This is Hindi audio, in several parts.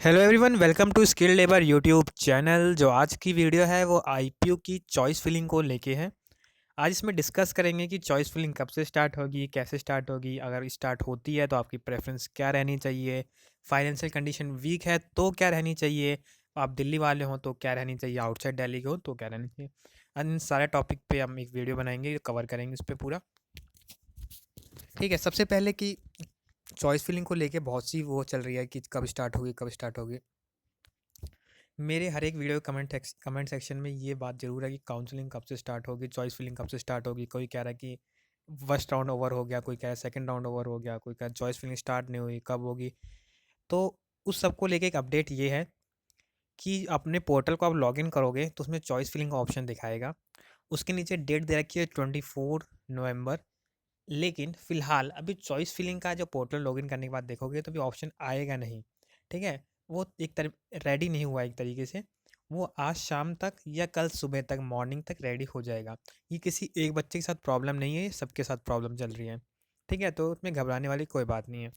Hello everyone, welcome to skill labour YouTube channel. जो आज की वीडियो है वो आईपीओ की चॉइस फिलिंग को लेके है। आज इसमें डिस्कस करेंगे कि चॉइस फिलिंग कब से स्टार्ट होगी, कैसे स्टार्ट होगी, अगर स्टार्ट होती है तो आपकी प्रेफरेंस क्या रहनी चाहिए, फाइनेंशियल कंडीशन वीक है तो क्या रहनी चाहिए, आप दिल्ली वाले हो तो क्या रहनी चाहिए, आउटसाइड दिल्ली के हो तो क्या रहनी चाहिए। इन सारे टॉपिक पे हम एक वीडियो बनाएंगे, कवर करेंगे इस पर पूरा। ठीक है, सबसे पहले कि चॉइस फिलिंग को लेके बहुत सी वो चल रही है कि कब स्टार्ट होगी कब स्टार्ट होगी। मेरे हर एक वीडियो कमेंट सेक्शन में ये बात ज़रूर है कि काउंसलिंग कब से स्टार्ट होगी, चॉइस फिलिंग कब से स्टार्ट होगी। कोई कह रहा है कि फर्स्ट राउंड ओवर हो गया, कोई कह रहा है सेकंड राउंड ओवर हो गया, कोई कह रहा है चॉइस फिलिंग स्टार्ट नहीं हुई, कब होगी। तो उस सब को लेके एक अपडेट ये है कि अपने पोर्टल को आप लॉगिन करोगे तो उसमें चॉइस फिलिंग का ऑप्शन दिखाएगा। उसके नीचे डेट दे रखी है 24 नवंबर। लेकिन फ़िलहाल अभी चॉइस फिलिंग का जो पोर्टल लॉगिन करने के बाद देखोगे तो भी ऑप्शन आएगा नहीं। ठीक है, वो एक तरह रेडी नहीं हुआ एक तरीके से। वो आज शाम तक या कल सुबह तक मॉर्निंग तक रेडी हो जाएगा। ये किसी एक बच्चे के साथ प्रॉब्लम नहीं है, ये सबके साथ प्रॉब्लम चल रही है। ठीक है, तो उसमें घबराने वाली कोई बात नहीं है।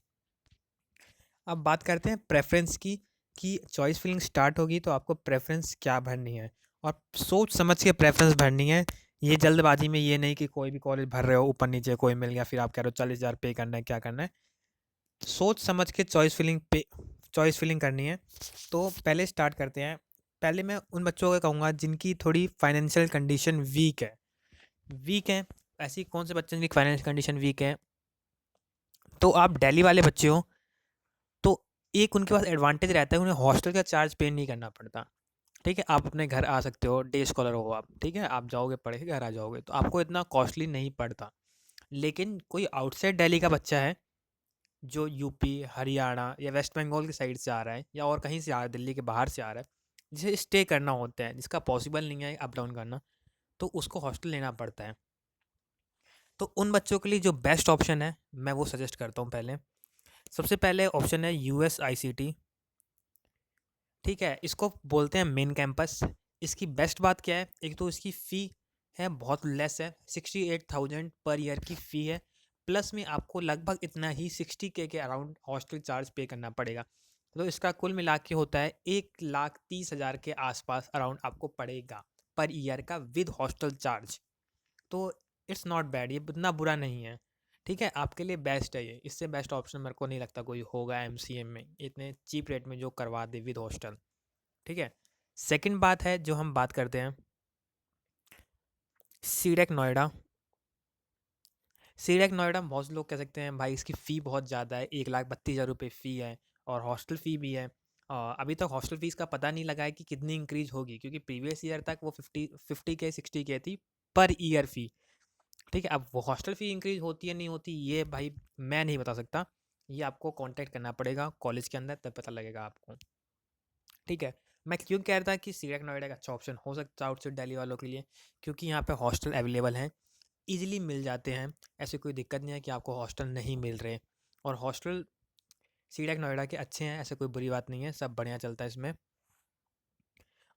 अब बात करते हैं प्रेफरेंस की कि चॉइस फिलिंग स्टार्ट होगी तो आपको प्रेफरेंस क्या भरनी है और सोच समझ के प्रेफरेंस भरनी है। ये जल्दबाजी में ये नहीं कि कोई भी कॉलेज भर रहे हो, ऊपर नीचे कोई मिल गया फिर आप कह रहे हो 40,000 पे करना है, क्या करना है। सोच समझ के चॉइस फिलिंग करनी है। तो पहले स्टार्ट करते हैं। पहले मैं उन बच्चों को कहूँगा जिनकी थोड़ी फाइनेंशियल कंडीशन वीक है। ऐसी कौन से बच्चे जिनकी फाइनेंशियल कंडीशन वीक है, तो आप दिल्ली वाले बच्चे हो तो एक उनके पास एडवांटेज रहता है, उन्हें हॉस्टल का चार्ज पे नहीं करना पड़ता। ठीक है, आप अपने घर आ सकते हो, डे स्कॉलर हो आप। ठीक है, आप जाओगे पढ़ के घर आ जाओगे तो आपको इतना कॉस्टली नहीं पड़ता। लेकिन कोई आउटसाइड दिल्ली का बच्चा है जो यूपी, हरियाणा या वेस्ट बंगाल की साइड से आ रहा है या और कहीं से आ रहा है, दिल्ली के बाहर से आ रहा है, जिसे स्टे करना होता है, जिसका पॉसिबल नहीं है अप डाउन करना, तो उसको हॉस्टल लेना पड़ता है। तो उन बच्चों के लिए जो बेस्ट ऑप्शन है मैं वो सजेस्ट करता हूँ। पहले सबसे पहले ऑप्शन है USICT। ठीक है, इसको बोलते हैं मेन कैंपस। इसकी बेस्ट बात क्या है, एक तो इसकी फ़ी है बहुत लेस है, 68,000 पर ईयर की फ़ी है। प्लस में आपको लगभग इतना ही 60K के अराउंड हॉस्टल चार्ज पे करना पड़ेगा। तो इसका कुल मिला के होता है 1,30,000 के आसपास अराउंड आपको पड़ेगा पर ईयर का विद हॉस्टल चार्ज। तो इट्स नॉट बैड, ये इतना बुरा नहीं है। ठीक है, आपके लिए बेस्ट है ये। इससे बेस्ट ऑप्शन मेरे को नहीं लगता कोई होगा MCM में इतने चीप रेट में जो करवा दे विद हॉस्टल। ठीक है, सेकंड बात है जो हम बात करते हैं, सीडेक नोएडा। सीडेक नोएडा बहुत लोग कह सकते हैं भाई इसकी फ़ी बहुत ज़्यादा है, 1,32,000 रुपये फ़ी है और हॉस्टल फ़ी भी है। अभी तक हॉस्टल फ़ीस का पता नहीं लगा है कि कितनी इंक्रीज होगी, क्योंकि प्रीवियस ईयर तक वो 50K 60K थी पर ईयर फ़ी। ठीक है, अब वो हॉस्टल फ़ी इंक्रीज होती है नहीं होती ये भाई मैं नहीं बता सकता। ये आपको कांटेक्ट करना पड़ेगा कॉलेज के अंदर, तब पता लगेगा आपको। ठीक है, मैं क्यों कह रहा था कि सीडेक नोएडा का अच्छा ऑप्शन हो सकता है आउटसाइड दिल्ली वालों के लिए, क्योंकि यहाँ पे हॉस्टल अवेलेबल हैं, ईजिली मिल जाते हैं। ऐसी कोई दिक्कत नहीं है कि आपको हॉस्टल नहीं मिल रहे। और हॉस्टल सीडेक नोएडा के अच्छे हैं, ऐसे कोई बुरी बात नहीं है, सब बढ़िया चलता है इसमें।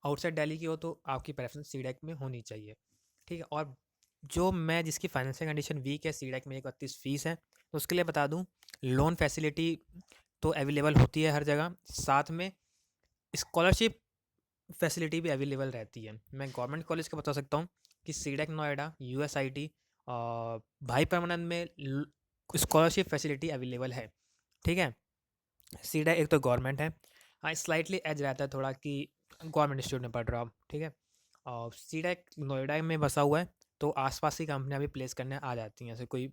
आउटसाइड दिल्ली की हो तो आपकी प्रेफरेंस सीडेक में होनी चाहिए। ठीक है, और जो मैं जिसकी फाइनेंशियल कंडीशन वीक है, सीडेक में 31 फीस है, तो उसके लिए बता दूँ लोन फैसिलिटी तो अवेलेबल होती है हर जगह, साथ में स्कॉलरशिप फैसिलिटी भी अवेलेबल रहती है। मैं गवर्नमेंट कॉलेज का बता सकता हूँ कि सीडेक नोएडा, USIT भाई परमानंद में स्कॉलरशिप फैसिलिटी अवेलेबल है। ठीक है, सीडेक एक तो गवर्नमेंट है, हाँ स्लाइटली एज रहता है थोड़ा कि गवर्नमेंट इंस्टीट्यूट में पढ़ रहा हूँ। ठीक है, और सीडेक नोएडा में बसा हुआ है तो आसपास की कंपनियां भी प्लेस करने आ जाती हैं, ऐसे कोई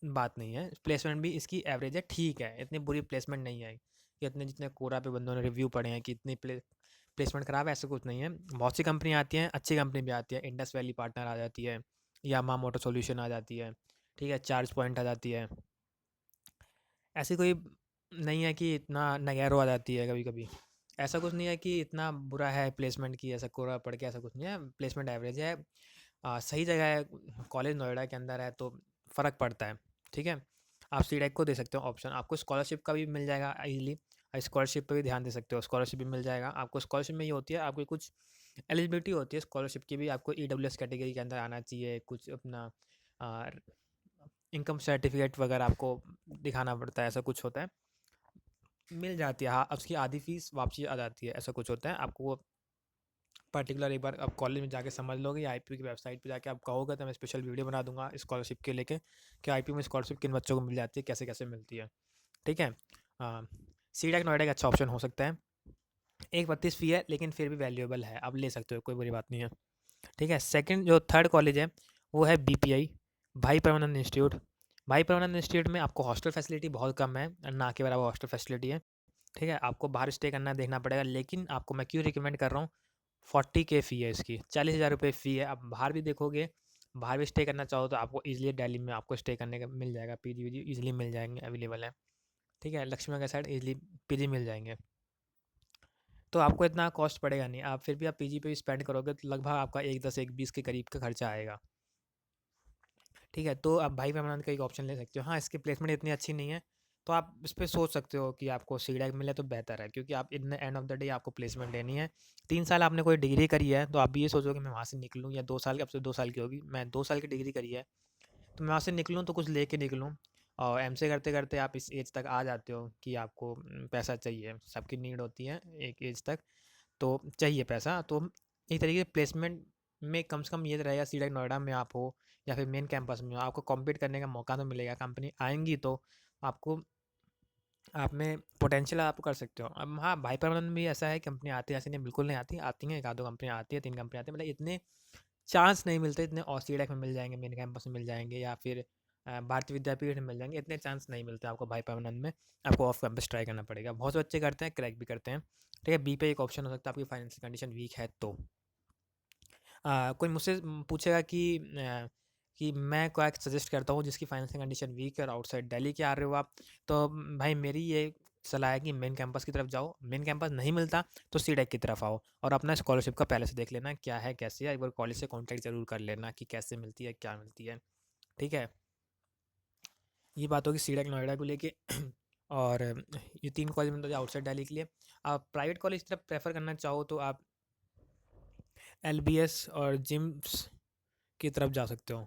बात नहीं है। प्लेसमेंट भी इसकी एवरेज है, ठीक है, इतनी बुरी प्लेसमेंट नहीं है कि इतने जितने कोरा पे बंदों ने रिव्यू पढ़े हैं कि इतनी प्लेसमेंट खराब है, ऐसा कुछ नहीं है। बहुत सी कंपनी आती हैं, अच्छी कंपनी भी आती है, इंडस वैली पार्टनर आ जाती है, यामा मोटर सॉल्यूशन आ जाती है। ठीक है, चार्ज पॉइंट आ जाती है। ऐसी कोई नहीं है कि इतना नगैरो आ जाती है कभी कभी। ऐसा कुछ नहीं है कि इतना बुरा है प्लेसमेंट की, ऐसा कोरा पड़ के ऐसा कुछ नहीं है, प्लेसमेंट एवरेज है। सही जगह है, कॉलेज नोएडा के अंदर है तो फ़र्क पड़ता है। ठीक है, आप सीडेक को दे सकते हो ऑप्शन, आपको स्कॉलरशिप का भी मिल जाएगा ईजिली। स्कॉलरशिप पे भी ध्यान दे सकते हो, स्कॉलरशिप भी मिल जाएगा आपको। स्कॉलरशिप में ये होती है आपकी कुछ एलिजिबिलिटी होती है स्कॉलरशिप की भी, आपको EWS कैटेगरी के अंदर आना चाहिए, कुछ अपना इनकम सर्टिफिकेट वगैरह आपको दिखाना पड़ता है, ऐसा कुछ होता है। मिल जाती है, हाँ, उसकी आधी फ़ीस वापसी आ जाती है, ऐसा कुछ होता है। आपको वो पर्टिकुलर एक बार आप कॉलेज में जाके समझ लोगे या आईपीयू की वेबसाइट पे जाके आप कहोगे तो मैं स्पेशल वीडियो बना दूंगा स्कॉलरशिप के लेके कि आईपीयू में स्कॉलरशिप किन बच्चों को मिल जाती है, कैसे कैसे मिलती है। ठीक है। सीडेक नोएडा का अच्छा ऑप्शन हो सकता है। 1/32 फ़ी है लेकिन फिर भी वैल्यूएबल है, आप ले सकते हो, कोई बुरी बात नहीं है। ठीक है। सेकंड जो थर्ड कॉलेज है वो है बीपीआई, भाई परमानंद इंस्टीट्यूट। भाई परमानंद इंस्टीट्यूट में आपको हॉस्टल फैसिलिटी बहुत कम है, ना के बराबर हॉस्टल फैसिलिटी है। ठीक है। आपको बाहर स्टे करना देखना पड़ेगा, लेकिन आपको मैं क्यों रिकमेंड कर रहा हूँ, 40K फ़ी है इसकी, 40,000 रुपये फ़ी है। आप बाहर भी देखोगे, बाहर भी स्टे करना चाहो तो आपको ईजिली दिल्ली में आपको स्टे करने का मिल जाएगा, पीजी वीजी ईजिली मिल जाएंगे, अवेलेबल है। ठीक है। लक्ष्मी नगर साइड ईजिली पीजी मिल जाएंगे, तो आपको इतना कॉस्ट पड़ेगा नहीं। आप फिर भी आप पीजी पे भी स्पेंड करोगे तो लगभग आपका 110 120 के करीब का खर्चा आएगा। ठीक है। तो आप भाई परमानंद का एक ऑप्शन ले सकते हो। हाँ, इसकी प्लेसमेंट इतनी अच्छी नहीं है, तो आप इस पर सोच सकते हो कि आपको सीडैक मिले तो बेहतर है, क्योंकि आप in end of the day आपको प्लेसमेंट लेनी है। 3 साल आपने कोई डिग्री करी है तो आप भी ये सोचोगे मैं वहाँ से निकलूँ, या 2 साल, अब से 2 साल की होगी, मैं 2 साल की डिग्री करी है तो मैं वहाँ से निकलूँ तो कुछ लेके निकलूँ। और एमसीए करते करते आप इस एज तक आ जाते हो कि आपको पैसा चाहिए, सबकी नीड होती है एक एज तक, तो चाहिए पैसा। तो एक तरीके से प्लेसमेंट में कम से कम ये रहेगा, सीधे नोएडा में आप हो या फिर मेन कैंपस में हो, आपको कॉम्पीट करने का मौका तो मिलेगा, कंपनी आएंगी तो आपको, आप में पोटेंशियल आप कर सकते हो। अब हाँ, भाई परमानंद में भी ऐसा है, कंपनी आती है ऐसी नहीं, बिल्कुल नहीं आती, आती हैं, एक आध दो कंपनियाँ आती है, 3 कंपनी आती है, मतलब इतने चांस नहीं मिलते इतने। और सीडेक में मिल जाएंगे, मेन कैंपस में मिल जाएंगे, या फिर भारतीय विद्यापीठ में मिल जाएंगे, इतने चांस नहीं मिलते आपको भाई परमानंद में। आपको ऑफ कैंपस ट्राई करना पड़ेगा, बहुत से बच्चे करते हैं, क्रैक भी करते हैं। ठीक है। बी पे एक ऑप्शन हो सकता है आपकी फाइनेंशियल कंडीशन वीक है तो। कोई मुझसे पूछेगा कि मैं क्या सजेस्ट करता हूँ जिसकी फाइनेंशियल कंडीशन वीक है और आउटसाइड दिल्ली के आ रहे हो आप, तो भाई मेरी ये सलाह है कि मेन कैंपस की तरफ जाओ। मेन कैंपस नहीं मिलता तो सीडेक की तरफ आओ, और अपना स्कॉलरशिप का पहले से देख लेना क्या है कैसे है, एक बार कॉलेज से कॉन्टैक्ट जरूर कर लेना कि कैसे मिलती है क्या मिलती है। ठीक है। ये बात होगी सीडेक नोएडा को लेके। और ये 3 कॉलेज में तो आउटसाइड दिल्ली के लिए। आप प्राइवेट कॉलेज की तरफ प्रेफर करना चाहो तो आप एलबीएस और जिम्स की तरफ जा सकते हो।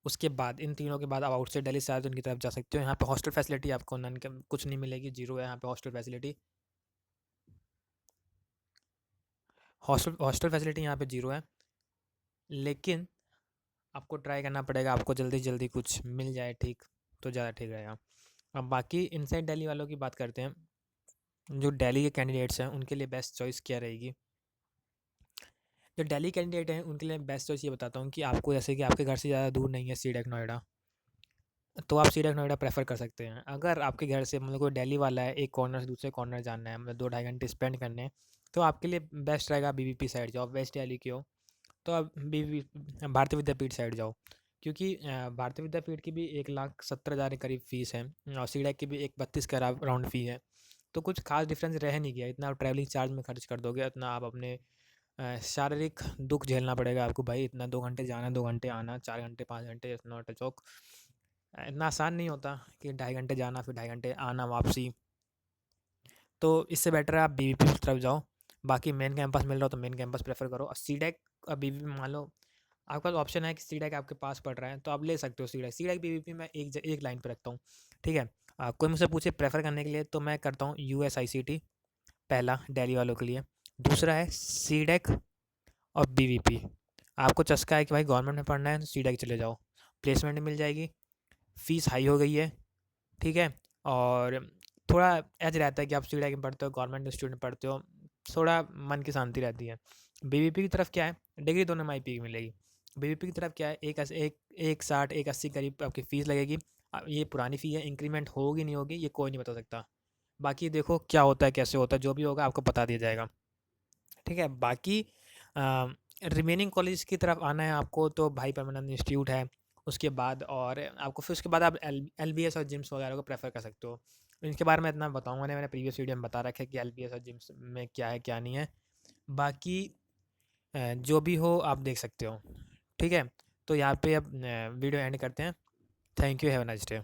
उसके बाद इन तीनों के बाद आप आउटसाइड दिल्ली से आए तो उनकी तरफ जा सकते हो। यहाँ पे हॉस्टल फैसिलिटी आपको नन कुछ नहीं मिलेगी, जीरो है यहाँ पे हॉस्टल फैसिलिटी। हॉस्टल फैसिलिटी यहाँ पे जीरो है, लेकिन आपको ट्राई करना पड़ेगा, आपको जल्दी जल्दी कुछ मिल जाए ठीक तो ज़्यादा ठीक रहेगा। अब बाकी इनसाइड दिल्ली वालों की बात करते हैं, जो दिल्ली के कैंडिडेट्स हैं उनके लिए बेस्ट चॉइस क्या रहेगी। जो दिल्ली कैंडिडेट हैं उनके लिए बेस्ट चॉइस ये बताता हूँ कि आपको, जैसे कि आपके घर से ज़्यादा दूर नहीं है सीडेक नोएडा, तो आप सीधे नोएडा प्रेफर कर सकते हैं। अगर आपके घर से मतलब कोई दिल्ली वाला है, एक कॉर्नर से दूसरे कॉर्नर जाना है, मतलब 2 ढाई घंटे स्पेंड करने हैं, तो आपके लिए बेस्ट रहेगा बीबीपी साइड जाओ। वेस्ट दिल्ली के हो तो आप बीबी भारतीय विद्यापीठ साइड जाओ, क्योंकि भारतीय विद्यापीठ की भी 1,70,000 के करीब फीस है, और सीडेक की भी 1/32 के राउंड फी है। तो कुछ खास डिफरेंस रह नहीं गया, इतना आप ट्रैवलिंग चार्ज में खर्च कर दोगे, उतना आप अपने शारीरिक दुख झेलना पड़ेगा आपको भाई। इतना 2 घंटे जाना 2 घंटे आना, 4 घंटे 5 घंटे, इट्स नॉट अ जोक। इतना आसान नहीं होता कि 2.5 घंटे जाना फिर 2.5 घंटे आना वापसी। तो इससे बेटर है आप बीबीपी की तरफ जाओ। बाकी मेन कैंपस मिल रहा हो तो मेन कैंपस प्रेफर करो, और सीडेक और बीबीपी मान लो आपका ऑप्शन है कि सीडेक आपके पास पड़ रहा है तो आप ले सकते हो सीडेक। सीडेक बीबीपी मैं एक लाइन पर रखता हूँ। ठीक है। कोई मुझसे पूछे प्रेफर करने के लिए तो मैं करता हूँ यूएसआईसीटी, पहला दिल्ली वालों के लिए। दूसरा है सीडेक और बीबीपी। आपको चस्का है कि भाई गवर्नमेंट में पढ़ना है तो सीडेक चले जाओ, प्लेसमेंट मिल जाएगी, फ़ीस हाई हो गई है। ठीक है। और थोड़ा एज रहता है कि आप सीढ़िया में पढ़ते हो, गवर्नमेंट इंस्टीट्यूट में पढ़ते हो, थोड़ा मन की शांति रहती है। बीबीपी की तरफ क्या है, डिग्री दोनों में आईपी की मिलेगी। बीबीपी की तरफ क्या है, एक 60 एक 80 करीब आपकी फ़ीस लगेगी। ये पुरानी फ़ी है, इंक्रीमेंट होगी नहीं होगी ये कोई नहीं बता सकता। बाकी देखो क्या होता है कैसे होता है, जो भी होगा आपको बता दिया जाएगा। ठीक है। बाकी रिमेनिंग कॉलेज की तरफ आना है आपको तो भाई परमानंद इंस्टीट्यूट है, उसके बाद और आपको फिर उसके बाद आप एल बी एस और जिम्स वगैरह को प्रेफर कर सकते हो। इनके बारे में इतना बताऊंगा नहीं, मैंने प्रीवियस वीडियो में बता रखा है कि एल बी एस और जिम्स में क्या है क्या नहीं है। बाकी जो भी हो आप देख सकते हो। ठीक है। तो यहाँ पे अब वीडियो एंड करते हैं। Thank you, have a nice day.